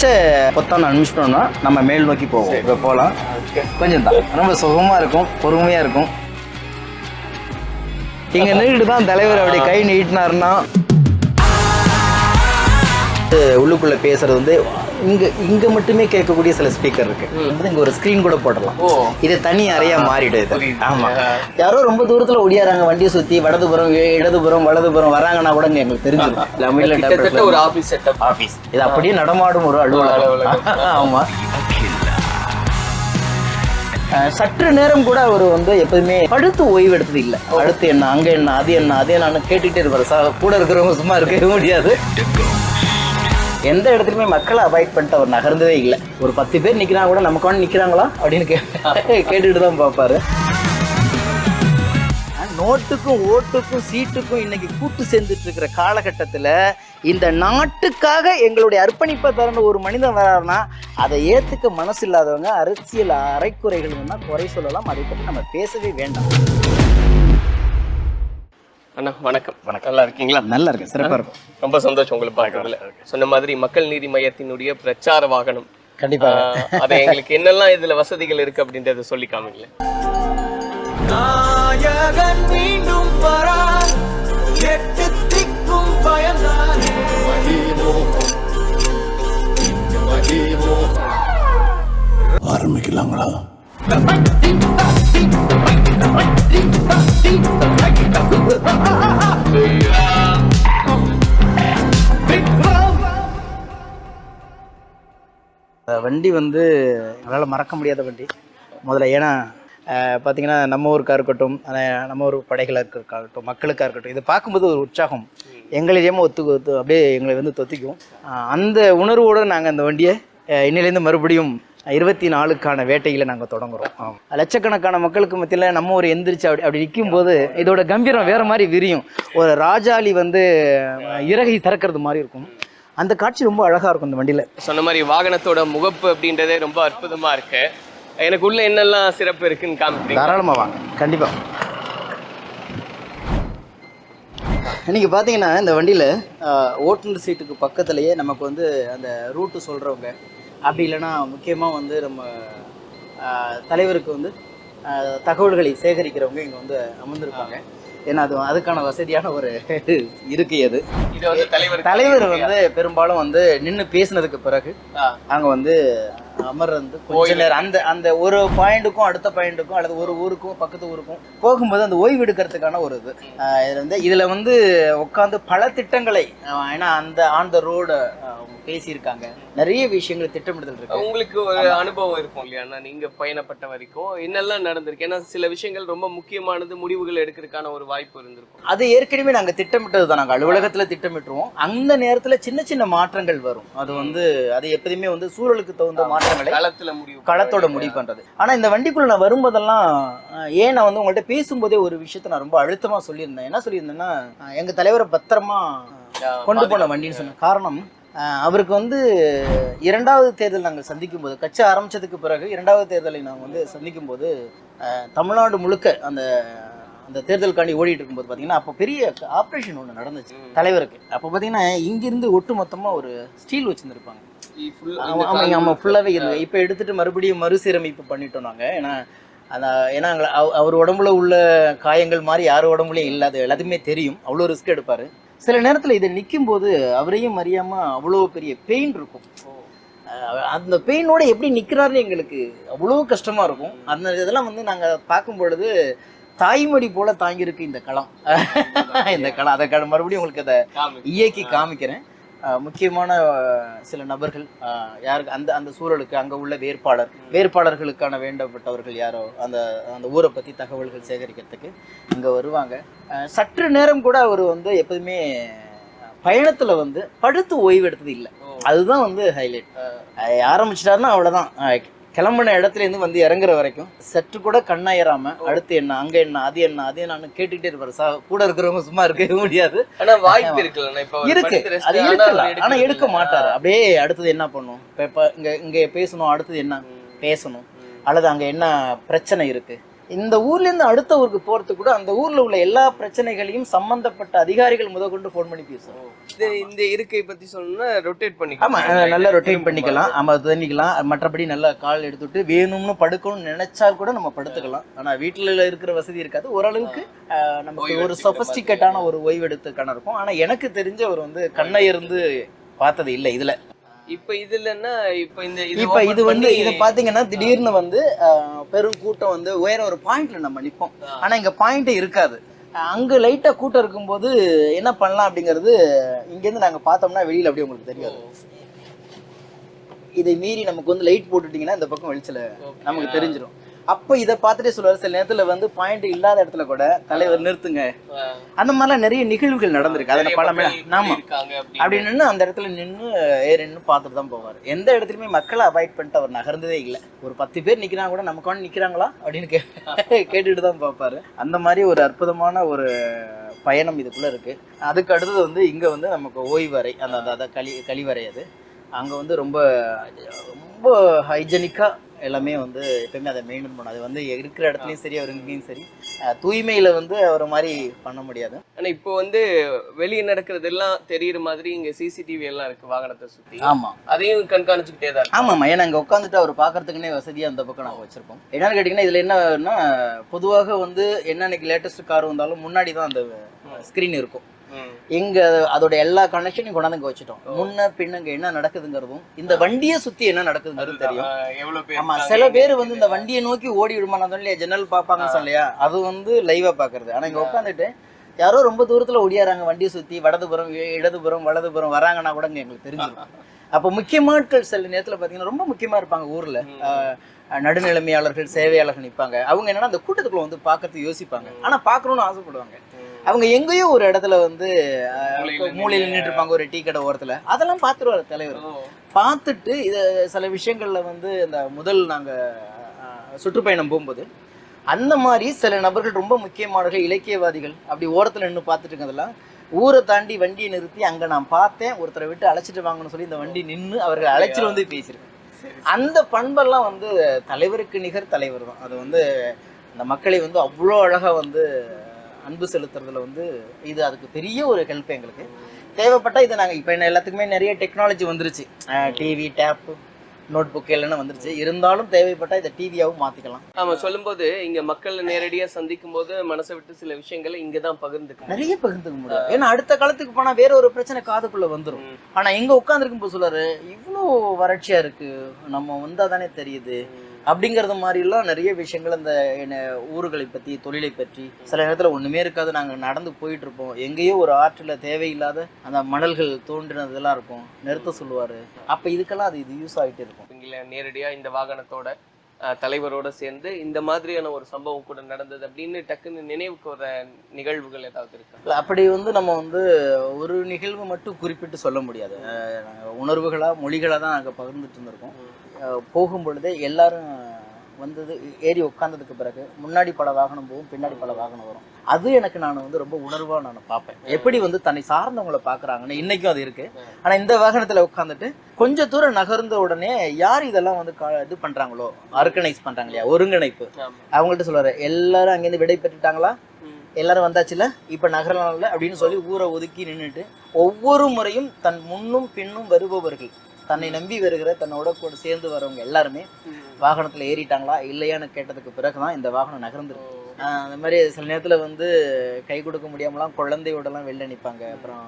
பச்சை பொத்தான அனுப்பிச்சிட்டோம்னா நம்ம மேல் நோக்கி போவோம். இப்போ போகலாம். கொஞ்சம் தான் ரொம்ப சுகமாக இருக்கும், பொறுமையாக இருக்கும். இங்கே நின்றுட்டு தான் தலைவர் அப்படி கை நீட்டினாருன்னா உள்ளுக்குள்ளே பேசுறது வந்து இங்கே மட்டுமே கேட்கக்கூடிய சில ஸ்பீக்கர் இருக்கு. இங்கே ஒரு ஸ்க்ரீன் கூட போடலாம். இது தனி அறையா மாறிடுது. ஆமாம், யாரோ ரொம்ப தூரத்தில் ஒடியாராங்க, வண்டியை சுற்றி வடதுபுறம் இடதுபுறம் வலதுபுறம் வராங்கன்னா கூட எங்களுக்கு தெரிஞ்சிடும். ஒரு ஆஃபீஸ் செட்டப். ஆஃபீஸ் இது அப்படியே நடமாடும் ஒரு அலுவலகம். ஆமாம், சற்று நேரம் கூட அவர் வந்து எப்போதுமே படுத்து ஓய்வு எடுத்தது இல்லை. அடுத்து என்ன, அங்கே என்ன, அது என்ன, அது என்னன்னு கேட்டுக்கிட்டே இருப்பார். கூட இருக்கிறவங்க சும்மா இருக்கவே முடியாது. எந்த இடத்துலையுமே மக்களை அவாய்ட் பண்ணிட்டு அவர் நகர்ந்ததே இல்லை. ஒரு 10 பேர் நிற்கிறாங்க கூட நமக்கு வந்து நிற்கிறாங்களா அப்படின்னு கேட்டுட்டு தான் பார்ப்பாரு. நோட்டுக்கும் ஓட்டுக்கும் சீட்டுக்கும் இன்னைக்கு கூட்டு சேர்ந்துட்டு இருக்கிற காலகட்டத்தில் இந்த நாட்டுக்காக எங்களுடைய அர்ப்பணிப்பை தரணும் ஒரு மனிதன் வராருன்னா அதை ஏற்றுக்க மனசு இல்லாதவங்க அரசியல் அரைக்குறைகள்னா குறை சொல்லலாம். அதை பற்றி நம்ம பேசவே வேண்டாம். அண்ணா வணக்கம். வணக்கம். நல்லா இருக்கீங்களா? நல்லா இருக்கு, சிறப்பாக இருக்கும். ரொம்ப சந்தோஷம் உங்களை பார்க்கறதுல. சொன்ன மாதிரி மக்கள் நீதி மையத்தினுடைய பிரச்சார வாகனம் கண்டிப்பாக. அதை எங்களுக்கு என்னெல்லாம் இதுல வசதிகள் இருக்கு அப்படின்றத சொல்லி காமிங்களே. நாயகன் மீண்டும் வரா, எட்டு திக்கும் பயந்தானே. ஆரம்பிக்கலாங்களா? வண்டி வந்து என்னால் மறக்க முடியாத வண்டி முதல்ல. ஏன்னா பார்த்தீங்கன்னா நம்ம ஊருக்காக இருக்கட்டும், நம்ம ஊர் படைகளாக இருக்கட்டும், மக்களுக்காக இருக்கட்டும், இதை பார்க்கும்போது ஒரு உற்சாகம் எங்களையுமே ஒத்து அப்படியே எங்களை வந்து தொத்திக்கும். அந்த உணர்வோடு நாங்கள் அந்த வண்டியை இன்னிலேருந்து மறுபடியும் 24க்கான வேட்டையில் நாங்கள் தொடங்குகிறோம். லட்சக்கணக்கான மக்களுக்கு மத்தியில் நம்ம ஒரு எந்திரிச்சு அப்படி நிற்கும் போது இதோட கம்பீரம் வேறு மாதிரி விரியும். ஒரு ராஜாளி வந்து இறகை திறக்கிறது மாதிரி இருக்கும். அந்த காட்சி ரொம்ப அழகாக இருக்கும் இந்த வண்டியில். சொன்ன மாதிரி வாகனத்தோட முகப்பு அப்படின்றதே ரொம்ப அற்புதமாக இருக்கு. எனக்கு உள்ள என்னெல்லாம் சிறப்பு இருக்குன்னு காமிக்கிறீங்க? தாராளமாக வாங்க, கண்டிப்பாக. இன்றைக்கி பார்த்தீங்கன்னா இந்த வண்டியில் ஓட்டுநர் சீட்டுக்கு பக்கத்துலேயே நமக்கு வந்து அந்த ரூட்டு சொல்கிறவங்க, அப்படி இல்லைன்னா முக்கியமாக வந்து நம்ம தலைவருக்கு வந்து தகவல்களை சேகரிக்கிறவங்க இங்கே வந்து அமர்ந்திருப்பாங்க. ஏன்னா அதுக்கான வசதியான ஒரு இருக்கை அது. இது வந்து தலைவர் வந்து பெரும்பாலும் வந்து நின்று பேசினதுக்கு பிறகு அங்கே வந்து அமர்ந்து கொஞ்ச நேரம் அந்த ஒரு பாயிண்ட்டுக்கும் அடுத்த பாயிண்ட்டுக்கும் அல்லது ஒரு ஊருக்கும் பக்கத்து ஊருக்கும் போகும்போது அந்த ஓய்வு எடுக்கிறதுக்கான ஒரு இதுல வந்து உட்காந்து பல திட்டங்களை, ஏன்னா அந்த ஆன் த ரோடு பேசியிருக்காங்க, நிறைய விஷயங்கள் திட்டமிடுதல் இருக்கு. உங்களுக்கு ஒரு அனுபவம் இருக்கும் இல்லையா? நீங்க பயணப்பட்ட வரைக்கும் என்னெல்லாம் நடந்திருக்கு? ஏன்னா சில விஷயங்கள் ரொம்ப முக்கியமானது, முடிவுகள் எடுக்கிறதுக்கான ஒரு வாய்ப்பு இருந்திருக்கும். அது ஏற்கனவே நாங்கள் திட்டமிட்டது தான். நாங்கள் அலுவலகத்தில் திட்டமிட்டுருவோம். அந்த நேரத்தில் சின்ன சின்ன மாற்றங்கள் வரும். அது வந்து அது எப்போதுமே வந்து சூழலுக்கு தகுந்த மாற்றங்களை களத்தோட முடிவு பண்றது. ஆனா இந்த வண்டிக்குள்ள நான் வரும்போதெல்லாம் ஏன் நான் வந்து உங்கள்கிட்ட பேசும்போதே ஒரு விஷயத்த நான் ரொம்ப அழுத்தமா சொல்லியிருந்தேன். என்ன சொல்லியிருந்தேன்னா, எங்க தலைவரை பத்திரமா கொண்டு போன வண்டின்னு சொன்ன காரணம், அவருக்கு வந்து 2வது தேர்தல் நாங்கள் சந்திக்கும் போது, கட்சி ஆரம்பிச்சதுக்கு பிறகு 2வது தேர்தலை நாங்கள் வந்து சந்திக்கும் போது தமிழ்நாடு முழுக்க அந்த தேர்தலுக்காண்டி ஓடிட்டு இருக்கும்போது பார்த்தீங்கன்னா அப்போ பெரிய ஆப்ரேஷன் ஒன்று நடந்துச்சு தலைவருக்கு. அப்போ பார்த்தீங்கன்னா இங்கிருந்து ஒட்டு மொத்தமாக ஒரு ஸ்டீல் வச்சுருந்துருப்பாங்க. ஆமாம், ஃபுல்லாகவே இருந்தது. இப்போ எடுத்துகிட்டு மறுபடியும் மறுசீரமைப்பு பண்ணிட்டோம் நாங்கள். ஏன்னா அவர் உடம்புல உள்ள காயங்கள் மாதிரி யார் உடம்புலையும் இல்லாத, எல்லாத்துக்குமே தெரியும். அவ்வளோ ரிஸ்க் எடுப்பார். சில நேரத்தில் இதை நிற்கும் போது அவரையும் அறியாமல் அவ்வளோ பெரிய பெயின் இருக்கும். அந்த பெயினோட எப்படி நிற்கிறாருன்னு எங்களுக்கு அவ்வளோ கஷ்டமாக இருக்கும். அந்த இதெல்லாம் வந்து நாங்கள் பார்க்கும் பொழுது தாய்மொழி போல தாங்கியிருக்கு இந்த களம். அதை மறுபடியும் உங்களுக்கு அதை இயக்கி காமிக்கிறேன். முக்கியமான சில நபர்கள் யாருக்கு அந்த சூழலுக்கு அங்கே உள்ள வேட்பாளர்களுக்கான வேண்டப்பட்டவர்கள் யாரோ அந்த ஊரை பற்றி தகவல்கள் சேகரிக்கிறதுக்கு இங்கே வருவாங்க. சற்று நேரம் கூட அவர் வந்து எப்போதுமே பயணத்தில் வந்து படுத்து ஓய்வு எடுத்தது இல்லை. அதுதான் வந்து ஹைலைட். ஆரம்பிச்சிட்டாருன்னா அவ்வளோதான். கிளம்பின இடத்துலேருந்து வந்து இறங்குற வரைக்கும் சற்று கூட கண்ணாயிராம அடுத்து என்ன, அங்கே என்ன, அது என்ன, அது என்னன்னு கேட்டுக்கிட்டே இருப்பாரு. கூட இருக்கிறவங்க சும்மா இருக்கவே முடியாது. இருக்கு, அது இருக்கலாம். ஆனா எடுக்க மாட்டாரு. அப்படியே அடுத்தது என்ன பண்ணும், இப்போ இங்கே பேசணும், அடுத்தது என்ன பேசணும், அல்லது அங்கே என்ன பிரச்சனை இருக்கு, இந்த ஊர்ல இருந்து அடுத்த ஊருக்கு போறதுக்கு கூட அந்த ஊர்ல உள்ள எல்லா பிரச்சனைகளையும் சம்பந்தப்பட்ட அதிகாரிகள் முதற்கொண்டு ஃபோன் பண்ணி பேசுவோம். இந்த இருக்கை பத்தி சொல்லணும்னா ரொட்டேட் பண்ணி ஆமா, நல்லா ரொட்டேட் பண்ணிக்கலாம். ஆமா, தண்ணிக்கலாம். மற்றபடி நல்லா கால் எடுத்துட்டு வேணும்னு படுக்கணும்னு நினைச்சா கூட நம்ம படுத்துக்கலாம். ஆனா வீட்டுல இருக்கிற வசதி இருக்காது. ஓரளவுக்கு நமக்கு ஒரு சொபஸ்டிகேட்டான ஒரு ஓய்வெடுத்துக்கான இருக்கும். ஆனா எனக்கு தெரிஞ்ச ஒரு வந்து கண்ணை இருந்து பார்த்தது இல்லை இதுல. இப்ப இதுலன்னா இப்ப இது வந்து இதை பாத்தீங்கன்னா திடீர்னு வந்து பெரும் கூட்டம் வந்து வேற ஒரு பாயிண்ட்ல நம்ம நிற்போம். ஆனா இங்க பாயிண்ட் இருக்காது. அங்க லைட்டா கூட்டம் இருக்கும்போது என்ன பண்ணலாம் அப்படிங்கிறது இங்க இருந்து நாங்க பார்த்தோம்னா வெளியில அப்படியே உங்களுக்கு தெரியாது. இதை மீறி நமக்கு வந்து லைட் போட்டுட்டீங்கன்னா இந்த பக்கம் வெளிச்சல நமக்கு தெரிஞ்சிடும். அப்போ இதை பார்த்துட்டே சொல்லுவாரு, சில நேரத்துல வந்து பாயிண்ட் இல்லாத இடத்துல கூட தலைவர் நிறுத்துங்க, அந்த மாதிரிலாம் நிறைய நிகழ்வுகள் நடந்திருக்கு. அதை பல நாம அப்படின்னு அந்த இடத்துல நின்று ஏறின்னு பார்த்துட்டு தான் போவார். எந்த இடத்துலையுமே மக்களை அவாய்ட் பண்ணிட்டு அவர் நகர்ந்ததே இல்லை. ஒரு 10 பேர் நிக்கிறாங்க கூட நமக்கு வந்து நிக்கிறாங்களா அப்படின்னு கேட்டுட்டு தான் பார்ப்பாரு. அந்த மாதிரி ஒரு அற்புதமான ஒரு பயணம் இதுக்குள்ள இருக்கு. அதுக்கு அடுத்தது வந்து இங்க வந்து நமக்கு ஓய்வறை, அந்த கழிவறை. அது அங்க வந்து ரொம்ப ரொம்ப ஹைஜெனிக்கா எல்லாமே வந்து எப்பயுமே அதை மெயின்டைன் பண்ணும். அது வந்து இருக்கிற இடத்துலையும் சரி, அவர் இங்கேயும் சரி, தூய்மையில வந்து ஒரு மாதிரி பண்ண முடியாது. ஆனா இப்போ வந்து வெளியே நடக்கிறது எல்லாம் தெரியுற மாதிரி இங்க சிசிடிவி எல்லாம் இருக்கு வாகனத்தை சுத்தி. ஆமா, அதையும் கண்காணிச்சுக்கிட்டே தான். ஆமாம், ஏன்னா இங்க உட்காந்துட்டு அவர் பாக்குறதுக்குன்னே வசதியா அந்த பக்கம் நாங்கள் வச்சிருக்கோம். என்னன்னு கேட்டீங்கன்னா இதுல என்னன்னா, பொதுவாக வந்து என்னன்னைக்கு லேட்டஸ்ட் கார் வந்தாலும் முன்னாடி தான் அந்த ஸ்கிரீன் இருக்கும். எங்க அதோட எல்லா கனெக்ஷனையும் கொண்டாந்து இங்க வச்சுட்டோம். முன்ன பின்ன இங்க என்ன நடக்குதுங்கிறதும் இந்த வண்டியை சுத்தி என்ன நடக்குதுங்கிறது தெரியும். ஆமா, சில பேர் வந்து இந்த வண்டியை நோக்கி ஓடி விடுமா இல்லையா, ஜன்னல் பாப்பாங்கன்னு சொல்லையா, அது வந்து லைவா பாக்குறது. ஆனா இங்க உட்காந்துட்டு யாரோ ரொம்ப தூரத்துல ஓடியாராங்க வண்டியை சுத்தி, வடதுபுறம் இடதுபுறம் வலதுபுறம் வராங்கன்னா கூட எங்களுக்கு தெரிஞ்சிடும். அப்போ முக்கியமாட்கள் சில நேரத்துல பாத்தீங்கன்னா ரொம்ப முக்கியமா இருப்பாங்க ஊர்ல. நடுநிலைமையாளர்கள், சேவையாளர்கள் நிற்பாங்க. அவங்க என்னன்னா அந்த கூட்டத்துக்குள்ள வந்து பார்க்கறதுக்கு யோசிப்பாங்க, ஆனா பார்க்கணும்னு ஆசைப்படுவாங்க. அவங்க எங்கேயோ ஒரு இடத்துல வந்து மூலையில் நின்றுட்டு இருப்பாங்க, ஒரு டீ கடை ஓரத்துல. அதெல்லாம் பார்த்துருவாரு தலைவர். பார்த்துட்டு இதை சில விஷயங்கள்ல வந்து இந்த முதல் நாங்க சுற்றுப்பயணம் போகும்போது அந்த மாதிரி சில நபர்கள் ரொம்ப முக்கியமானவர்கள், இலக்கியவாதிகள் அப்படி ஓரத்துல நின்று பார்த்துட்டு இருக்கிறதெல்லாம் ஊரை தாண்டி வண்டியை நிறுத்தி அங்க நான் பார்த்தேன், ஒருத்தரை விட்டு அழைச்சிட்டு வாங்கன்னு சொல்லி இந்த வண்டி நின்று அவர்கள் அழைச்சிட்டு வந்து பேசியிருக்கேன். அந்த பண்பெல்லாம் வந்து தலைவருக்கு நிகர் தலைவர் தான். அது வந்து அந்த மக்களை வந்து அவ்வளோ அழகா வந்து அன்பு செலுத்துறதுல வந்து இது அதுக்கு பெரிய ஒரு ஹெல்ப். எங்களுக்கு தேவைப்பட்டா இதை நாங்கள் இப்போ என்ன எல்லாத்துக்குமே நிறைய டெக்னாலஜி வந்துருச்சு, டிவி, டேப்பு, நோட் புக் எல்லாம் வந்துருச்சு. இருந்தாலும் தேவைப்பட்டா இதை டிவியாவும் மாத்திக்கலாம். ஆமா, சொல்லும்போது இங்க மக்கள் நேரடியா சந்திக்கும் போது மனசை விட்டு சில விஷயங்களை இங்கதான் நிறைய பகிர்ந்துக்க முடியும். ஏன்னா அடுத்த காலத்துக்கு போனா வேற ஒரு பிரச்சனை காதுக்குள்ள வந்துடும். ஆனா எங்க உட்காந்துருக்கும் போது சொல்றாரு, இவ்வளோ வறட்சியா இருக்கு, நம்ம வந்தாதானே தெரியுது அப்படிங்கறது மாதிரி எல்லாம் நிறைய விஷயங்கள். அந்த ஊர்களை பத்தி, தொழிலை பற்றி சில நேரத்துல ஒண்ணுமே இருக்காது. நாங்க நடந்து போயிட்டு இருப்போம், எங்கேயோ ஒரு ஆற்றுல தேவையில்லாத அந்த மணல்கள் தோன்றினதெல்லாம் இருக்கும், நிறுத்த சொல்லுவாரு. அப்ப இதுக்கெல்லாம் அது இது யூஸ் ஆகிட்டு இருக்கும். நேரடியா இந்த வாகனத்தோட தலைவரோட சேர்ந்து இந்த மாதிரியான ஒரு சம்பவம் கூட நடந்தது அப்படின்னு டக்குன்னு நினைவுக்கு வர நிகழ்வுகள் ஏதாவது இருக்கு? அப்படி வந்து நம்ம வந்து ஒரு நிகழ்வு மட்டும் குறிப்பிட்டு சொல்ல முடியாது. உணர்வுகளா, மொழிகளா தான் நாங்கள் பகிர்ந்துட்டு இருந்திருக்கோம். போகும் பொழுதே எல்லாரும் வந்தது ஏறி உட்கார்ந்ததுக்கு பிறகு முன்னாடி பல வாகனம் போகும், பின்னாடி பல வாகனம் வரும். அது எனக்கு நான் வந்து ரொம்ப உணர்வா நான் பார்ப்பேன், எப்படி வந்து தன்னை சார்ந்தவங்களை பாக்குறாங்கன்னு. இன்னைக்கும் அது இருக்கு. ஆனா இந்த வாகனத்துல உட்காந்துட்டு கொஞ்ச தூரம் நகர்ந்த உடனே யார் இதெல்லாம் வந்து இது பண்றாங்களோ, ஆர்கனைஸ் பண்றாங்க இல்லையா, ஒருங்கிணைப்பு, அவங்கள்ட்ட சொல்றாரு, எல்லாரும் அங்கேருந்து விடை பெற்றுட்டாங்களா, எல்லாரும் வந்தாச்சுல, இப்ப நகரம்ல அப்படின்னு சொல்லி ஊரை ஒதுக்கி நின்றுட்டு ஒவ்வொரு முறையும் தன் முன்னும் பின்னும் வருபவர்கள், தன்னை நம்பி வருகிற தன்னோட கூட சேர்ந்து வரவங்க எல்லாருமே வாகனத்துல ஏறிட்டாங்களா இல்லையான்னு கேட்டதுக்கு பிறகுதான் இந்த வாகனம் நகர்ந்துருக்கு. அந்த மாதிரி சில நேரத்துல வந்து கை கொடுக்க முடியாமலாம் குழந்தையோடலாம் வெளில நிற்பாங்க, அப்புறம்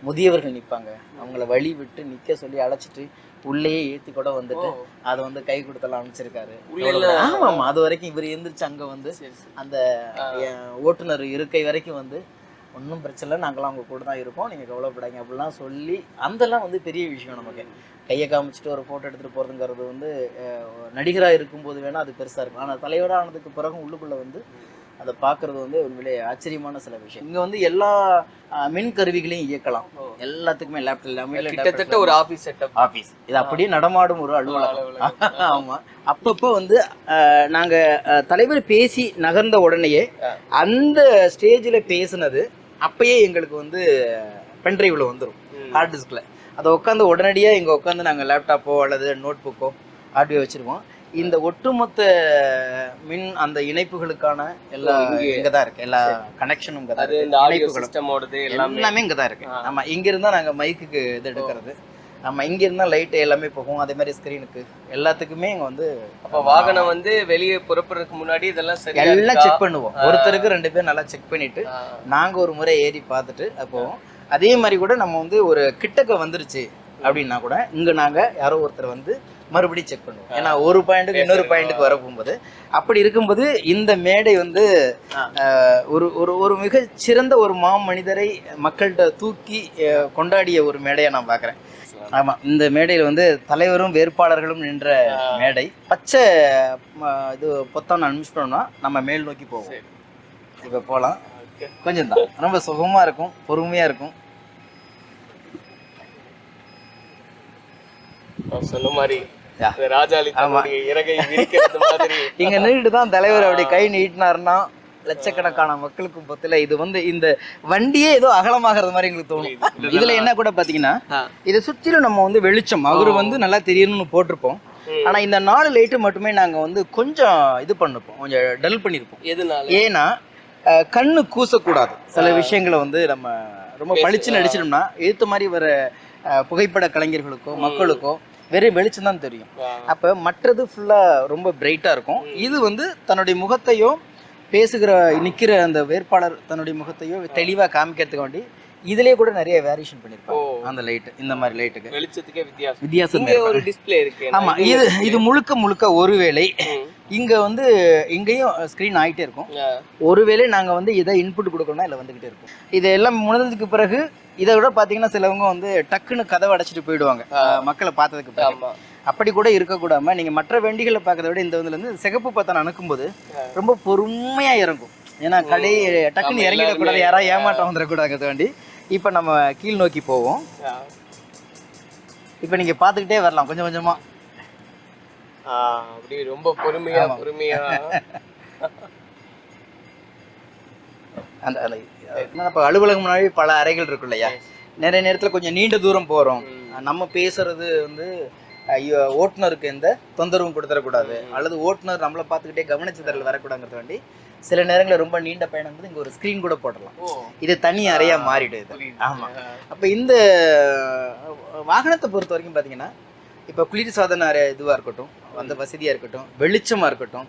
முதியவர்கள் நிற்பாங்க. அவங்கள வழி விட்டு நிக்க சொல்லி அழைச்சிட்டு உள்ளேயே ஏற்றி கூட வந்துட்டு அதை வந்து கை கொடுத்தெல்லாம் அனுப்பிச்சிருக்காரு. ஆமாம், அது வரைக்கும் இவர் எந்திரிச்சு அங்கே வந்து அந்த ஓட்டுநர் இருக்கை வரைக்கும் வந்து ஒன்றும் பிரச்சனை இல்லை, நாங்களாம் அவங்க கூட தான் இருப்போம், நீங்கள் கவலைப்படாங்க அப்படிலாம் சொல்லி, அதெல்லாம் வந்து பெரிய விஷயம். நமக்கு கையை காமிச்சிட்டு ஒரு ஃபோட்டோ எடுத்துகிட்டு போகிறதுங்கிறது வந்து நடிகராக இருக்கும்போது வேணால் அது பெருசாக இருக்கும். ஆனால் தலைவராக ஆனதுக்கு பிறகு உள்ளுக்குள்ளே வந்து அதை பார்க்குறது வந்து உண்மையிலே ஆச்சரியமான சில விஷயம். இங்கே வந்து எல்லா மின் கருவிகளையும் இயக்கலாம், எல்லாத்துக்குமே லேப்டாப் எல்லாமே கிட்டத்தட்ட ஒரு ஆஃபீஸ் செட்டப். ஆஃபீஸ் இது அப்படியே நடமாடும் ஒரு அலுவலகம். ஆமாம், அப்பப்போ வந்து நாங்கள் தலைவர் பேசி நகர்ந்த உடனேயே அந்த ஸ்டேஜில் பேசுனது அப்பயே எங்களுக்கு வந்து பென்ட்ரைவில் வந்துடும், ஹார்ட் டிஸ்கில். அதை உட்காந்து உடனடியாக இங்கே உட்காந்து நாங்கள் லேப்டாப்போ அல்லது நோட் புக்கோ ஆர்டிஓ வச்சுருக்கோம். இந்த ஒட்டுமொத்த மின் அந்த இணைப்புகளுக்கான எல்லா இங்க தான் இருக்கு. எல்லா கனெக்ஷனும் இங்க தான் அது இருக்கு. இந்த ஆடியோ இணைப்புகளும் சிஸ்டமோடது எல்லாமே எல்லாமே இங்க தான் இருக்கு. ஆமா, இங்க இருந்தா நாங்க மைக்குக்கு இது எடுக்கிறது. நம்ம இங்க இருந்தா லைட் எல்லாமே போகும். அதே மாதிரி ஸ்கிரீனுக்கு எல்லாத்துக்குமே இங்க வந்து அப்ப வாகனம் வந்து வெளியே புறப்படுறதுக்கு முன்னாடி இதெல்லாம் சரியா எல்லாம் இருக்கா? செக் பண்ணுவோம். ஒருத்தருக்கு 2 பேர் நல்லா செக் பண்ணிட்டு நாங்க ஒரு முறை ஏறி பார்த்துட்டு அப்போ அதே மாதிரி கூட நம்ம வந்து ஒரு கிட்டக்க வந்துருச்சு அப்படின்னா கூட இங்க நாங்க யாரோ ஒருத்தர் வந்து மறுபடியும் செக் பண்ணுவோம். ஏன்னா ஒரு பாயிண்ட்டுக்கு இன்னொரு பாயிண்ட்டுக்கு வர போகும்போது அப்படி இருக்கும்போது இந்த மேடை வந்து ஒரு ஒரு ஒரு மிக சிறந்த ஒரு மனிதரை மக்கள்கிட்ட தூக்கி கொண்டாடிய ஒரு மேடையை நான் பார்க்குறேன். ஆமா, இந்த மேடையில் வந்து தலைவரும் வேட்பாளர்களும் நின்ற மேடை. பச்சை இது பொத்தான் அனுப்பிச்சிட்டோம்னா நம்ம மேல் நோக்கி போவோம். இப்போ போகலாம். கொஞ்சம் தான், ரொம்ப சுகமா இருக்கும், பொறுமையா இருக்கும். சொன்ன மாதிரி ராஜாளி தன்னுடைய இறகை விரிக்கிறது மாதிரி இங்க நின்றுட்டு தான் தலைவர் அப்படி கை நீட்டினாருன்னா லட்சக்கணக்கான மக்களுக்கும் பத்தில இது வந்து இந்த வண்டியே ஏதோ அகலமாகிறது மாதிரி எங்களுக்கு தோணும். இதுல என்ன கூட பாத்தீங்கன்னா இதை சுற்றிலும் நம்ம வந்து வெளிச்சம் அவரு வந்து நல்லா தெரியணும்னு போட்டிருப்போம். ஆனா இந்த 4 லைட்டு மட்டுமே நாங்க வந்து கொஞ்சம் இது பண்ணிருப்போம், கொஞ்சம் டல் பண்ணிருப்போம். எதனால? ஏன்னா கண்ணு கூசக்கூடாது. சில விஷயங்களை வந்து நம்ம ரொம்ப பளிச்சுன்னு அடிச்சிட்டோம்னா எழுத்து மாதிரி வர புகைப்பட கலைஞர்களுக்கோ மக்களுக்கோ வெறும் வெளிச்சம் தான் தெரியும். அப்ப மற்றது ஃபுல்லா ரொம்ப பிரைட்டா இருக்கும். இது வந்து தன்னுடைய முகத்தையோ பேசுகிற நிக்கிற அந்த வேட்பாளர் தன்னுடைய முகத்தையோ தெளிவா காமிக்கிறதுக்கு வேண்டி இதுலயே கூட நிறைய வேரியேஷன் பண்ணிருப்பாங்க. அந்த லைட் இந்த மாதிரி லைட்டுக்கு வெளிச்சத்துக்கே வித்தியாசம் ஒரு டிஸ்ப்ளே இருக்கு. ஆமா, இது முழுக்க ஒருவேளை இங்க வந்து இங்கேயும் ஸ்கிரீன் ஆகிட்டே இருக்கும். ஒருவேளை நாங்க வந்து இதை இன்புட் கொடுக்கணும்னா இல்லை வந்துகிட்டே இருக்கும். இது எல்லாம் முடிஞ்சதுக்கு பிறகு இதை விட பாத்தீங்கன்னா சிலவங்க வந்து டக்குன்னு கதவை அடைச்சிட்டு போயிடுவாங்க மக்களை பார்த்ததுக்கு பிறகு. அப்படி கூட இருக்கக்கூடாம நீங்க மற்ற வண்டிகளை பார்க்கறத விட இந்த இதுல இருந்து சிகப்பு பத்தம் அனுக்கும்போது ரொம்ப பொறுமையா இறங்கும். ஏன்னா கடை டக்குன்னு இறங்கிடக்கூடாது, யாராவது ஏமாற்றம் வந்துடக்கூடாது வேண்டி இப்ப நம்ம கீழ் நோக்கி போவோம். இப்ப நீங்க பாத்துக்கிட்டே வரலாம் கொஞ்சம் கொஞ்சமா. அப்படி ரொம்ப பொறுமையா அந்த இப்போ அலுவலகம் முன்னாடி பல அறைகள் இருக்கும் இல்லையா, நிறைய நேரத்தில் கொஞ்சம் நீண்ட தூரம் போகிறோம். நம்ம பேசுறது வந்து ஐயோ ஓட்டுநருக்கு எந்த தொந்தரவும் கொடுத்துடக்கூடாது, அல்லது ஓட்டுநர் நம்மளை பார்த்துக்கிட்டே கவனிச்சதில் வரக்கூடாங்கிறது வேண்டி சில நேரங்களில் ரொம்ப நீண்ட பயணம் வந்து இங்கே ஒரு ஸ்க்ரீன் கூட போடலாம். இது தனி அறையாக மாறிடுது. ஆமாம். அப்போ இந்த வாகனத்தை பொறுத்த வரைக்கும் பார்த்தீங்கன்னா இப்போ குளிர் சாதன அறை இதுவாக இருக்கட்டும், அந்த வசதியாக இருக்கட்டும், வெளிச்சமாக இருக்கட்டும்,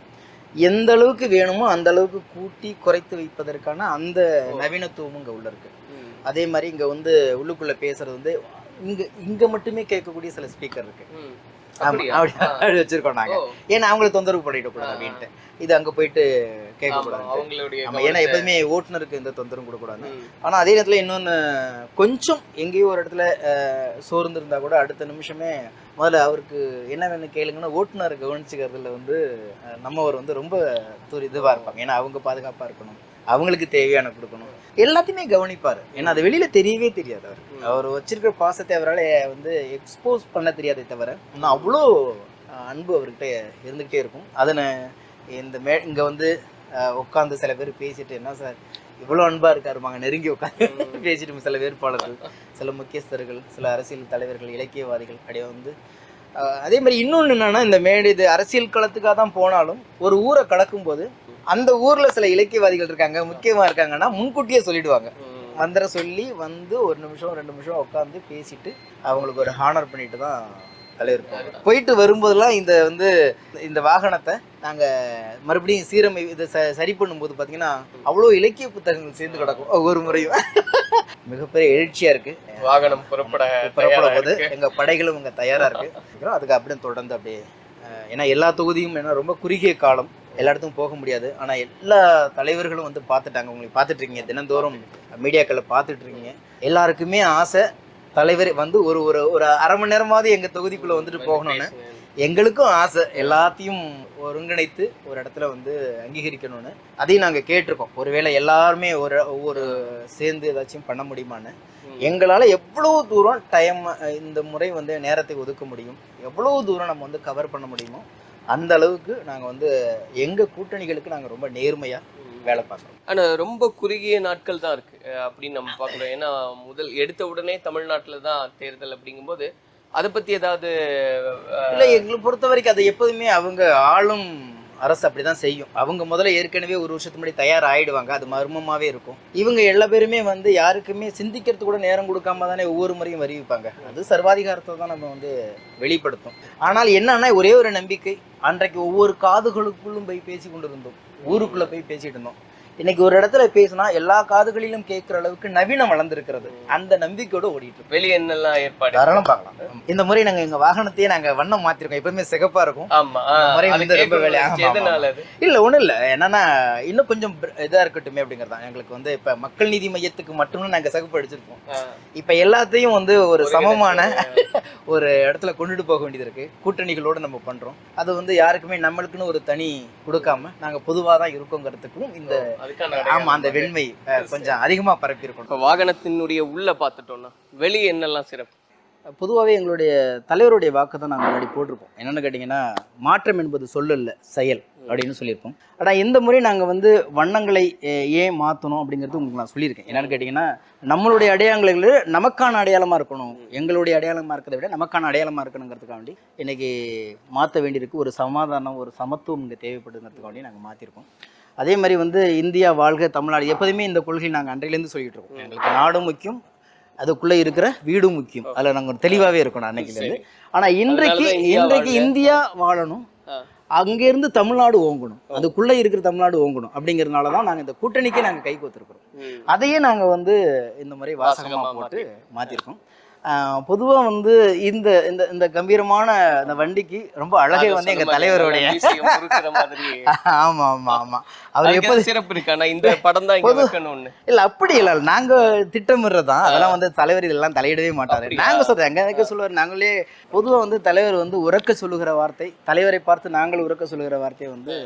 எந்த அளவுக்கு வேணுமோ அந்த அளவுக்கு கூட்டி குறைத்து வைப்பதற்கான அந்த நவீனத்துவமும் இங்கே உள்ள இருக்கு. அதே மாதிரி இங்கே வந்து உள்ளுக்குள்ளே பேசுறது வந்து இங்க மட்டுமே கேட்கக்கூடிய சில ஸ்பீக்கர் இருக்கு. அப்படி வச்சிருக்கோம் நாங்க. ஏன்னா அவங்களுக்கு தொந்தரவு பண்ணிடக்கூடாது அப்படின்ட்டு இது அங்க போயிட்டு கேட்கக்கூடாது. ஏன்னா எப்போதுமே ஓட்டுநருக்கு எந்த தொந்தரவும் கொடுக்கக்கூடாது. ஆனா அதே நேரத்துல இன்னொன்னு கொஞ்சம் எங்கேயோ ஒரு இடத்துல சோர்ந்து இருந்தா கூட அடுத்த நிமிஷமே முதல்ல அவருக்கு என்ன வேணும் கேளுங்கன்னா ஓட்டுநரை கவனிச்சுக்கிறதுல வந்து நம்மவர் வந்து ரொம்ப இதுவா இருப்பாங்க. ஏன்னா அவங்க பாதுகாப்பா இருக்கணும், அவங்களுக்கு தேவையான கொடுக்கணும், எல்லாத்தையுமே கவனிப்பார். ஏன்னா அது வெளியில தெரியவே தெரியாது. அவர் வச்சிருக்கிற பாசத்தை அவரால் வந்து எக்ஸ்போஸ் பண்ண தெரியாதே தவிர இன்னும் அவ்வளோ அன்பு அவர்கிட்ட இருந்துகிட்டே இருக்கும். அதனை இங்கே வந்து உட்காந்து சில பேர் பேசிட்டு என்ன சார் இவ்வளோ அன்பாக இருக்காருமாங்க, நெருங்கி உட்காந்து பேசிட்டு சில வேட்பாளர்கள், சில முக்கியஸ்தர்கள், சில அரசியல் தலைவர்கள், இலக்கியவாதிகள் அப்படியே வந்து அதே மாதிரி இன்னொன்று என்னன்னா இந்த இது அரசியல் களத்துக்காக தான் போனாலும் ஒரு ஊரை கடக்கும்போது அந்த ஊர்ல சில இலக்கியவாதிகள் இருக்காங்க, முக்கியமா இருக்காங்கன்னா முன்கூட்டியே சொல்லிடுவாங்க. வந்துட சொல்லி வந்து 1 நிமிஷம் 2 நிமிஷம் உட்காந்து பேசிட்டு அவங்களுக்கு ஒரு ஹானர் பண்ணிட்டு தான் தலைவர் போயிட்டு வரும்போதெல்லாம் இந்த வாகனத்தை நாங்க மறுபடியும் சீரமை இதை சரி பண்ணும்போது பாத்தீங்கன்னா அவ்வளோ இலக்கிய புத்தகங்கள் சேர்ந்து கிடக்கும் ஒவ்வொரு முறையும். மிகப்பெரிய எழுச்சியா இருக்கு. வாகனம் புறப்பட போது எங்க படைகளும் இங்க தயாரா இருக்கு. அதுக்கு அப்படியே தொடர்ந்து அப்படியே ஏன்னா எல்லா தொகுதியும் ஏன்னா ரொம்ப குறுகிய காலம், எல்லா இடத்துக்கும் போக முடியாது. ஆனா எல்லா தலைவர்களும் வந்து பார்த்துட்டாங்க, உங்களுக்கு பார்த்துட்டு இருக்கீங்க, தினந்தோறும் மீடியாக்களை பார்த்துட்டு இருக்கீங்க. எல்லாருக்குமே ஆசை தலைவர் வந்து ஒரு ஒரு அரை மணி நேரமாவது எங்க தொகுதிக்குள்ள வந்துட்டு போகணும்னு. எங்களுக்கும் ஆசை எல்லாத்தையும் ஒருங்கிணைத்து ஒரு இடத்துல வந்து அங்கீகரிக்கணும்னு. அதையும் நாங்கள் கேட்டிருக்கோம். ஒருவேளை எல்லாருமே ஒவ்வொரு சேர்ந்து ஏதாச்சும் பண்ண முடியுமான்னு. எங்களால் எவ்வளோ தூரம் டைம் இந்த முறை வந்து நேரத்தை ஒதுக்க முடியும், எவ்வளோ தூரம் நம்ம வந்து கவர் பண்ண முடியுமோ அந்த அளவுக்கு நாங்கள் வந்து எங்கள் கூட்டணிகளுக்கு நாங்கள் ரொம்ப நேர்மையாக வேலை பார்க்குறோம். ஆனால் ரொம்ப குறுகிய நாட்கள் தான் இருக்கு அப்படின்னு நம்ம பார்க்குறோம். ஏன்னா எடுத்த உடனே தமிழ்நாட்டில் தான் தேர்தல் அப்படிங்கும்போது அதை பற்றி ஏதாவது இல்லை, எங்களை பொறுத்த வரைக்கும் அது எப்போதுமே அவங்க ஆளும் அரசு அப்படிதான் செய்யும். அவங்க முதல்ல ஏற்கனவே ஒரு வருஷத்துக்கு முன்னாடி தயாராகிடுவாங்க, அது மர்மமாகவே இருக்கும். இவங்க எல்லா பேருமே வந்து யாருக்குமே சிந்திக்கிறது கூட நேரம் கொடுக்காம தானே ஒவ்வொரு முறையும் அறிவிப்பாங்க. அது சர்வாதிகாரத்தை தான் நம்ம வந்து வெளிப்படுத்தும். ஆனால் என்னன்னா ஒரே ஒரு நம்பிக்கை, அன்றைக்கு ஒவ்வொரு காதுகளுக்குள்ளும் போய் பேசி கொண்டு இருந்தோம், ஊருக்குள்ளே போய் பேசிட்டு இருந்தோம். இன்னைக்கு ஒரு இடத்துல பேசினா எல்லா காதுகளிலும் கேட்கிற அளவுக்கு நவீனம் வளர்ந்துருக்கிறது. அந்த நம்பிக்கையோட ஓடிட்டு இருக்கோம். வெளியே என்னெல்லாம் ஏற்பாடு தாராளம் பார்க்கலாம். இந்த முறை நாங்க எங்க வாகனத்தையே நாங்க வண்ணம் மாத்திருக்கோம். எப்பவுமே சிகப்பா இருக்கும். ஆமா முறை வந்து ரொம்ப வேலையா எதனால அது இல்ல ஒண்ணும் இல்ல, என்னன்னா இன்னும் கொஞ்சம் இதா இருக்கட்டுமே அப்படிங்கறதான். எங்களுக்கு வந்து இப்ப மக்கள் நீதி மையத்துக்கு மட்டும்தான் நாங்க சிகப்பு அடிச்சிருக்கோம். இப்ப எல்லாத்தையும் வந்து ஒரு சமமான ஒரு இடத்துல கொண்டுட்டு போக வேண்டியது இருக்கு. கூட்டணிகளோட நம்ம பண்றோம். அது வந்து யாருக்குமே நம்மளுக்குன்னு ஒரு தனி கொடுக்காம நாங்க பொதுவா தான் இருக்கோங்கிறதுக்கும் இந்த ஆமா அந்த வெண்மை கொஞ்சம் அதிகமா பரப்பி இருக்கணும். இப்போ வாகனத்தினுடைய உள்ள பார்த்துட்டோம்னா வெளியே என்னெல்லாம் சிறப்பு? பொதுவாகவே எங்களுடைய தலைவருடைய வாக்கு தான் நாங்கள் முன்னாடி போட்டிருப்போம். என்னென்னு கேட்டிங்கன்னா, மாற்றம் என்பது சொல்லல செயல் அப்படின்னு சொல்லியிருப்போம். ஆனால் இந்த முறை நாங்கள் வந்து வண்ணங்களை ஏன் மாற்றணும் அப்படிங்கிறது உங்களுக்கு நான் சொல்லியிருக்கேன். என்னென்னு கேட்டிங்கன்னா, நம்மளுடைய அடையாளங்கள் நமக்கான அடையாளமாக இருக்கணும், எங்களுடைய அடையாளமாக இருக்கிறத விட நமக்கான அடையாளமாக இருக்கணுங்கிறதுக்காண்டி இன்றைக்கி மாற்ற வேண்டியிருக்கு. ஒரு சமாதானம், ஒரு சமத்துவம் இங்கே தேவைப்படுங்கிறதுக்காண்டி நாங்கள் மாற்றிருக்கோம். அதே மாதிரி வந்து இந்தியா வாழ்க தமிழ்நாடு, எப்போதுமே இந்த கொள்கை நாங்கள் அன்றையிலேருந்து சொல்லிகிட்டு இருக்கோம். எங்களுக்கு நாடும் முக்கியம், அதுக்குள்ளே இருக்கிற வீடும் முக்கியம். அதில் நாங்கள் தெளிவாகவே இருக்கணும் அன்னைக்குலேருந்து. ஆனால் இன்றைக்கு இந்தியா வாழணும், அங்கேருந்து தமிழ்நாடு ஓங்கணும், அதுக்குள்ளே இருக்கிற தமிழ்நாடு ஓங்கணும் அப்படிங்கிறதுனால தான் நாங்கள் இந்த கூட்டணிக்கே நாங்கள் கை கோத்துருக்குறோம். அதையே நாங்கள் வந்து இந்த முறை வாசகமாக போட்டு மாற்றிருக்கோம். பொதுவாக வந்து இந்த இந்த இந்த கம்பீரமான அந்த வண்டிக்கு ரொம்ப அழகே வந்து எங்கள் தலைவருடைய ஆமாம் ஆமாம் ஆமாம் அவர் எப்போது சிறப்பு இருக்கானா இந்த படம் தான் இல்லை அப்படி இல்லை, நாங்கள் திட்டமிடுறதான். அதெல்லாம் வந்து தலைவர் இதெல்லாம் தலையிடவே மாட்டார். நாங்கள் சொல்கிறோம் எங்கே சொல்லுவார். நாங்களே பொதுவாக வந்து தலைவர் வந்து உறக்க சொல்லுகிற வார்த்தை, தலைவரை பார்த்து நாங்கள் உறக்க சொல்லுகிற வார்த்தை வந்து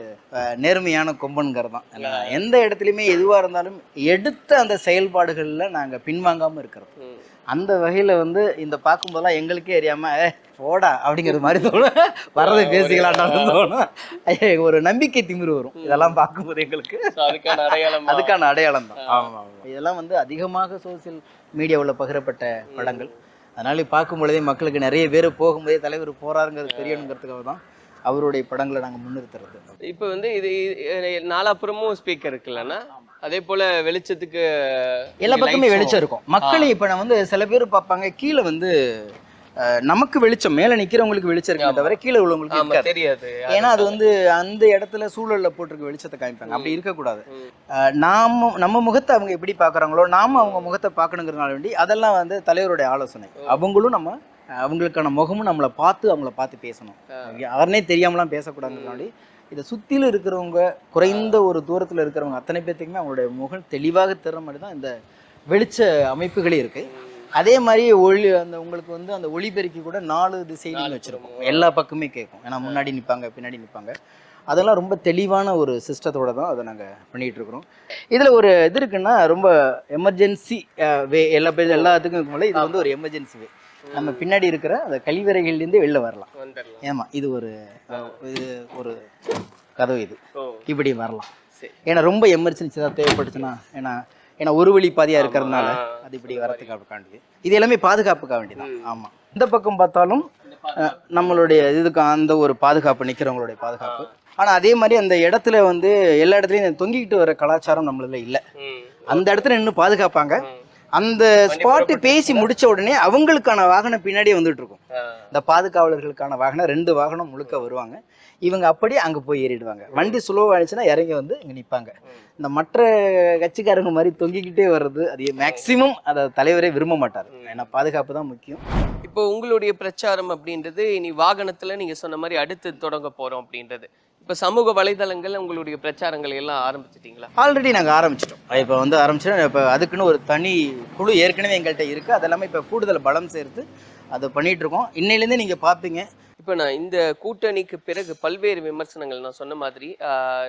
நேர்மையான கொம்பன்கிறது தான். எந்த இடத்துலையுமே எதுவாக இருந்தாலும் எடுத்த அந்த செயல்பாடுகளில் நாங்கள் பின்வாங்காமல் இருக்கிறோம். அந்த வகையில் வந்து இந்த பார்க்கும்போதெல்லாம் எங்களுக்கே அறியாமல் போடா அப்படிங்கிற மாதிரி தோணும், வரதை பேசிக்கலான்னு தோணும். ஒரு நம்பிக்கை திமிரு வரும் இதெல்லாம் பார்க்கும்போது எங்களுக்கு. அதுக்கான அடையாளம் தான். ஆமாம், இதெல்லாம் வந்து அதிகமாக சோசியல் மீடியாவில் பகிரப்பட்ட படங்கள். அதனால பார்க்கும் பொழுதே மக்களுக்கு நிறைய பேர் போகும்போதே தலைவர் போறாருங்கிறது தெரியணுங்கிறதுக்காக தான் அவருடைய படங்களை நாங்கள் முன்னிறுத்துறது. இப்போ வந்து இது நாலாப்புறமும் ஸ்பீக்கர் இருக்குல்லன்னா, அதே போல வெளிச்சத்துக்கு எல்லா பக்கமே வெளிச்சம் இருக்கும். மக்கள் இப்போ நான் வந்து சில பேர் பார்ப்பாங்க, கீழே வந்து நமக்கு வெளிச்சம், மேலே நிற்கிறவங்களுக்கு வெளிச்சம் இருக்குமே தவிர கீழே உள்ளவங்களுக்கு தெரியாது. ஏன்னா அது வந்து அந்த இடத்துல சூழலில் போட்டிருக்க வெளிச்சத்தை காமிப்பாங்க. அப்படி இருக்கக்கூடாது. நம்ம முகத்தை அவங்க எப்படி பார்க்குறாங்களோ நாம அவங்க முகத்தை பார்க்கணுங்கிறதுனால வேண்டி அதெல்லாம் வந்து தலைவருடைய ஆலோசனை. அவங்களும் அவங்களுக்கான முகமும் நம்மளை பார்த்து அவங்கள பார்த்து பேசணும். அவர்னே தெரியாமலாம் பேசக்கூடாதுனாடி இதை சுற்றிலும் இருக்கிறவங்க, குறைந்த ஒரு தூரத்தில் இருக்கிறவங்க அத்தனை பேர்த்துக்குமே அவங்களுடைய முகம் தெளிவாக தெரிற மாதிரி தான் இந்த வெளிச்ச அமைப்புகளே இருக்குது. அதே மாதிரி அந்த உங்களுக்கு வந்து அந்த ஒளிபெருக்கி கூட 4 திசையிலும் வச்சுருக்கோம். எல்லா பக்கமே கேட்கும். ஏன்னா முன்னாடி நிற்பாங்க, பின்னாடி நிற்பாங்க. அதெல்லாம் ரொம்ப தெளிவான ஒரு சிஸ்டத்தோடு தான் அதை நாங்கள் பண்ணிகிட்ருக்குறோம். இதில் ஒரு இது இருக்குன்னா, ரொம்ப எமர்ஜென்சி வே எல்லாத்துக்கும் இருக்கும்போது இது வந்து ஒரு எமர்ஜென்சி வே. நம்ம பின்னாடி இருக்கிற அந்த கழிவறைகள்லேருந்து வெளில வரலாம். ஏமா இது ஒரு கதவு, இது இப்படி வரலாம். ஏன்னா ரொம்ப எமர்ஜென்சி தான் தேவைப்பட்டுச்சுன்னா, ஏன்னா ஒரு வழி பாதையாக இருக்கிறதுனால அது இப்படி வரத்துக்காக வேண்டியது. இது எல்லாமே பாதுகாப்புக்காக வேண்டியதான். ஆமாம், இந்த பக்கம் பார்த்தாலும் நம்மளுடைய இதுக்கு அந்த ஒரு பாதுகாப்பு, நிற்கிறவங்களுடைய பாதுகாப்பு. ஆனால் அதே மாதிரி அந்த இடத்துல வந்து எல்லா இடத்துலையும் தொங்கிக்கிட்டு வர கலாச்சாரம் நம்மள இல்லை. அந்த இடத்துல நின்று பாதுகாப்பாங்க. அந்த ஸ்பாட்டு பேசி முடிச்ச உடனே அவங்களுக்கான வாகனம் பின்னாடியே வந்துட்டு இருக்கும். இந்த பாதுகாவலர்களுக்கான வாகனம் 2 வாகனம் முழுக்க வருவாங்க. இவங்க அப்படியே அங்கே போய் ஏறிடுவாங்க. வண்டி ஸ்லோவாகிடுச்சுன்னா இறங்கி வந்து இங்கே நிற்பாங்க. இந்த மற்ற கட்சிக்காரங்க மாதிரி தொங்கிக்கிட்டே வர்றது அது மேக்சிமம் அதை தலைவரே விரும்ப மாட்டார். ஏன்னா பாதுகாப்பு தான் முக்கியம். இப்போ உங்களுடைய பிரச்சாரம் அப்படின்றது இனி வாகனத்தில் நீங்கள் சொன்ன மாதிரி அடுத்து தொடங்க போகிறோம் அப்படின்றது, இப்போ சமூக வலைதளங்கள் உங்களுடைய பிரச்சாரங்களை எல்லாம் ஆரம்பிச்சிட்டிங்களா? ஆல்ரெடி நாங்கள் ஆரம்பிச்சிட்டோம். இப்போ வந்து ஆரம்பிச்சிட்டோம். இப்போ அதுக்குன்னு ஒரு தனி குழு ஏற்கனவே எங்கள்கிட்ட இருக்குது. அதெல்லாமே இப்போ கூடுதல் பலம் சேர்த்து அதை பண்ணிகிட்ருக்கோம். இன்னையிலேருந்து நீங்கள் பார்ப்பீங்க. இப்போ நான் இந்த கூட்டணிக்கு பிறகு பல்வேறு விமர்சனங்கள், நான் சொன்ன மாதிரி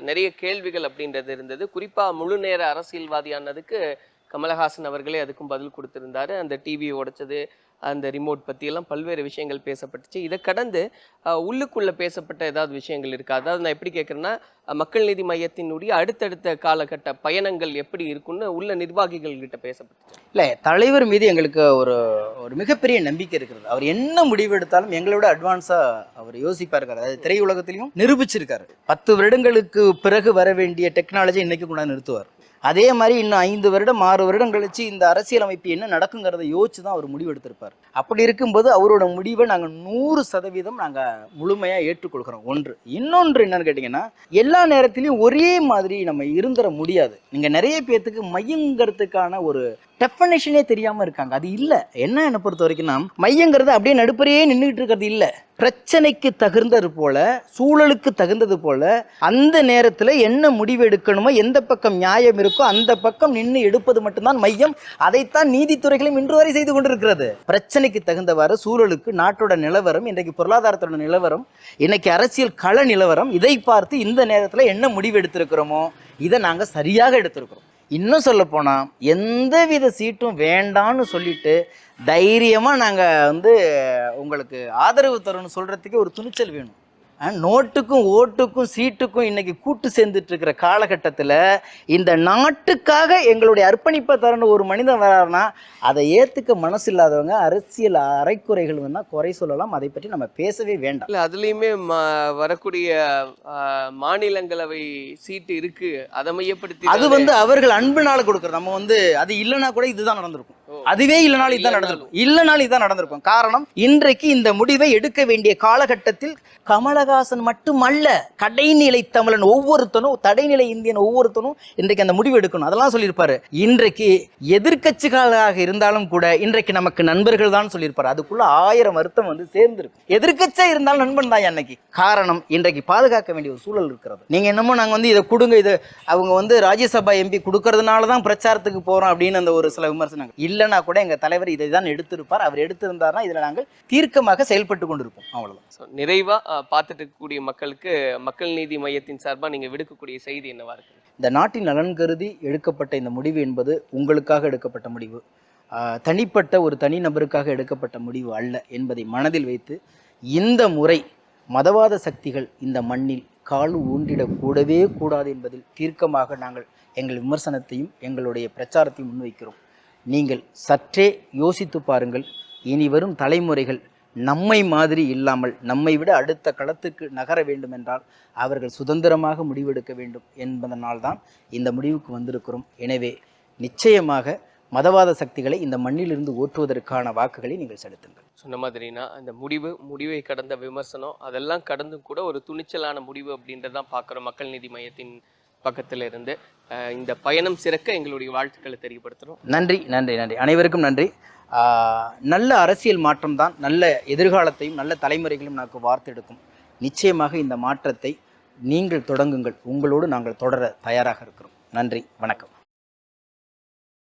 நிறைய கேள்விகள் அப்படின்றது இருந்தது. குறிப்பாக முழு நேர அரசியல்வாதியானதுக்கு கமலஹாசன் அவர்களே அதுக்கும் பதில் கொடுத்திருந்தாரு. அந்த டிவியை உடைச்சது, அந்த ரிமோட் பற்றி எல்லாம் பல்வேறு விஷயங்கள் பேசப்பட்டுச்சு. இதை கடந்து உள்ளுக்குள்ளே பேசப்பட்ட ஏதாவது விஷயங்கள் இருக்கா? அதாவது நான் எப்படி கேட்குறேன்னா, மக்கள் நீதி மையத்தினுடைய அடுத்தடுத்த காலகட்ட பயணங்கள் எப்படி இருக்குன்னு உள்ள நிர்வாகிகள் கிட்ட பேசப்பட்டுச்சு. இல்லை, தலைவர் மீது எங்களுக்கு ஒரு ஒரு மிகப்பெரிய நம்பிக்கை இருக்கிறது. அவர் என்ன முடிவு எடுத்தாலும் எங்களை விட அட்வான்ஸாக அவர் யோசிப்பார். அதாவது திரையுலகத்திலையும் நிரூபிச்சிருக்காரு. 10 வருடங்களுக்கு பிறகு வர வேண்டிய டெக்னாலஜி இன்னைக்கு கொண்டாந்து நிறுத்துவார். அதே மாதிரி இன்னும் 5 வருடம் 6 வருடம் கழிச்சு இந்த அரசியலமைப்பு என்ன நடக்குங்கிறத யோசிச்சு தான் அவர் முடிவு எடுத்திருப்பார். அப்படி இருக்கும்போது அவரோட முடிவை நாங்கள் 100% நாங்கள் முழுமையாக ஏற்றுக்கொள்கிறோம். ஒன்று. இன்னொன்று என்னன்னு கேட்டிங்கன்னா, எல்லா நேரத்திலையும் ஒரே மாதிரி நம்ம இருந்துட முடியாது. நீங்கள் நிறைய பேர்த்துக்கு மையங்கிறதுக்கான ஒரு டெஃபனேஷனே தெரியாமல் இருக்காங்க. அது இல்லை. என்னை பொறுத்த வரைக்கும்னா, மையங்கிறது அப்படியே நடுப்பறையே நின்றுட்டு இருக்கிறது இல்லை. பிரச்சனைக்கு தகுந்தது போல, சூழலுக்கு தகுந்தது போல அந்த நேரத்தில் என்ன முடிவு எடுக்கணுமோ, எந்த பக்கம் நியாயம் இருக்கோ அந்த பக்கம் நின்று எடுப்பது மட்டும்தான் மையம். அதைத்தான் நீதித்துறைகளும் இன்று வரை செய்து கொண்டிருக்கிறது. பிரச்சனைக்கு தகுந்தவாறு சூழலுக்கு, நாட்டோட நிலவரம், இன்றைக்கு பொருளாதாரத்தோட நிலவரம், இன்னைக்கு அரசியல் கள நிலவரம், இதை பார்த்து இந்த நேரத்தில் என்ன முடிவு எடுத்திருக்கிறோமோ இதை நாங்கள் சரியாக எடுத்திருக்கிறோம். இன்னும் சொல்ல போனால் எந்தவித சீட்டும் வேண்டான்னு சொல்லிட்டு தைரியமாக நாங்கள் உங்களுக்கு ஆதரவு தரோன்னு சொல்கிறதுக்கே ஒரு துணிச்சல் வேணும். நோட்டுக்கும் ஓட்டுக்கும் சீட்டுக்கும் இன்னைக்கு கூட்டு சேர்ந்துட்டு இருக்கிற காலகட்டத்தில் இந்த நாட்டுக்காக எங்களுடைய அர்ப்பணிப்பை தரணும் ஒரு மனிதன் வராருன்னா அதை ஏற்றுக்க மனசு இல்லாதவங்க அரசியல் அரைக்குறைகள் வேணால் குறை சொல்லலாம். அதை பற்றி நம்ம பேசவே வேண்டாம். இல்லை, அதுலேயுமே வரக்கூடிய மாநிலங்களவை சீட்டு இருக்கு, அதை மையப்படுத்தி அது அவர்கள் அன்புனால கொடுக்குறது. நம்ம அது இல்லைன்னா கூட இதுதான் நடந்திருக்கும். அதுவே இல்லைனாலும் இதுதான் நடந்திருக்கும். இல்லைனாலும் இதுதான் நடந்திருக்கும். காரணம், இன்றைக்கு இந்த முடிவை எடுக்க வேண்டிய காலகட்டத்தில் கமலஹாசன் மட்டுமல்ல, கடைநிலை தமிழன் ஒவ்வொருத்தனும், தடைநிலை இந்தியன் ஒவ்வொருத்தனும் இன்றைக்கு அந்த முடிவு எடுக்கணும். அதெல்லாம் சொல்லியிருப்பாரு. இன்றைக்கு எதிர்கட்சிகளாக இருந்தாலும் கூட இன்றைக்கு நமக்கு நண்பர்கள் தான் சொல்லியிருப்பாரு. அதுக்குள்ள 1000 வருத்தம் சேர்ந்துருக்கு. எதிர்கட்சியா இருந்தாலும் நண்பன் தான் அன்னைக்கு. காரணம், இன்றைக்கு பாதுகாக்க வேண்டிய ஒரு சூழல் இருக்கிறது. நீங்க என்னமோ நாங்க இதை கொடுங்க, இது அவங்க ராஜ்யசபா எம்பி கொடுக்கறதுனால தான் பிரச்சாரத்துக்கு போறோம் அப்படின்னு அந்த ஒரு சில விமர்சனங்கள். இல்லைன்னா கூட எங்க தலைவர் இதை தான் எடுத்திருப்பார். அவர் எடுத்திருந்தாருன்னா இதுல நாங்கள் தீர்க்கமாக செயல்பட்டு கொண்டிருப்போம். அவ்வளவுதான். நிறைவா பார்த்துட்டு இருக்கக்கூடிய மக்களுக்கு மக்கள் நீதி மையத்தின் சார்பாக நீங்க விடுக்கக்கூடிய செய்தி என்னவா இருக்கு? இந்த நாட்டின் நலன் கருதி எடுக்கப்பட்ட இந்த முடிவு என்பது உங்களுக்காக எடுக்கப்பட்ட முடிவு, தனிப்பட்ட ஒரு தனிநபருக்காக எடுக்கப்பட்ட முடிவு அல்ல என்பதை மனதில் வைத்து, இந்த முறை மதவாத சக்திகள் இந்த மண்ணில் கால் ஊன்றிடக்கூடவே கூடாது என்பதில் தீர்க்கமாக நாங்கள் எங்கள் விமர்சனத்தையும் எங்களுடைய பிரச்சாரத்தையும் முன்வைக்கிறோம். நீங்கள் சற்றே யோசித்து பாருங்கள். இனி வரும் தலைமுறைகள் நம்மை மாதிரி இல்லாமல் நம்மை விட அடுத்த களத்துக்கு நகர வேண்டும் என்றால் அவர்கள் சுதந்திரமாக முடிவெடுக்க வேண்டும் என்பதனால்தான் இந்த முடிவுக்கு வந்திருக்கிறோம். எனவே நிச்சயமாக மதவாத சக்திகளை இந்த மண்ணிலிருந்து ஓட்டுவதற்கான வாக்குகளை நீங்கள் செலுத்துங்கள். சொன்ன மாதிரினா அந்த முடிவை கடந்த விமர்சனம் அதெல்லாம் கடந்து கூட ஒரு துணிச்சலான முடிவு அப்படின்றதான் பார்க்குறோம். மக்கள் நீதி மையத்தின் பக்கத்தில் இருந்து இந்த பயணம் சிறக்க எங்களுடைய வாழ்த்துக்களை தெரியப்படுத்துகிறோம். நன்றி நன்றி நன்றி, அனைவருக்கும் நன்றி. நல்ல அரசியல் மாற்றம் தான் நல்ல எதிர்காலத்தையும் நல்ல தலைமுறைகளையும் நமக்கு வார்த்தெடுக்கும். நிச்சயமாக இந்த மாற்றத்தை நீங்கள் தொடங்குங்கள். உங்களோடு நாங்கள் தொடர தயாராக இருக்கிறோம். நன்றி, வணக்கம்.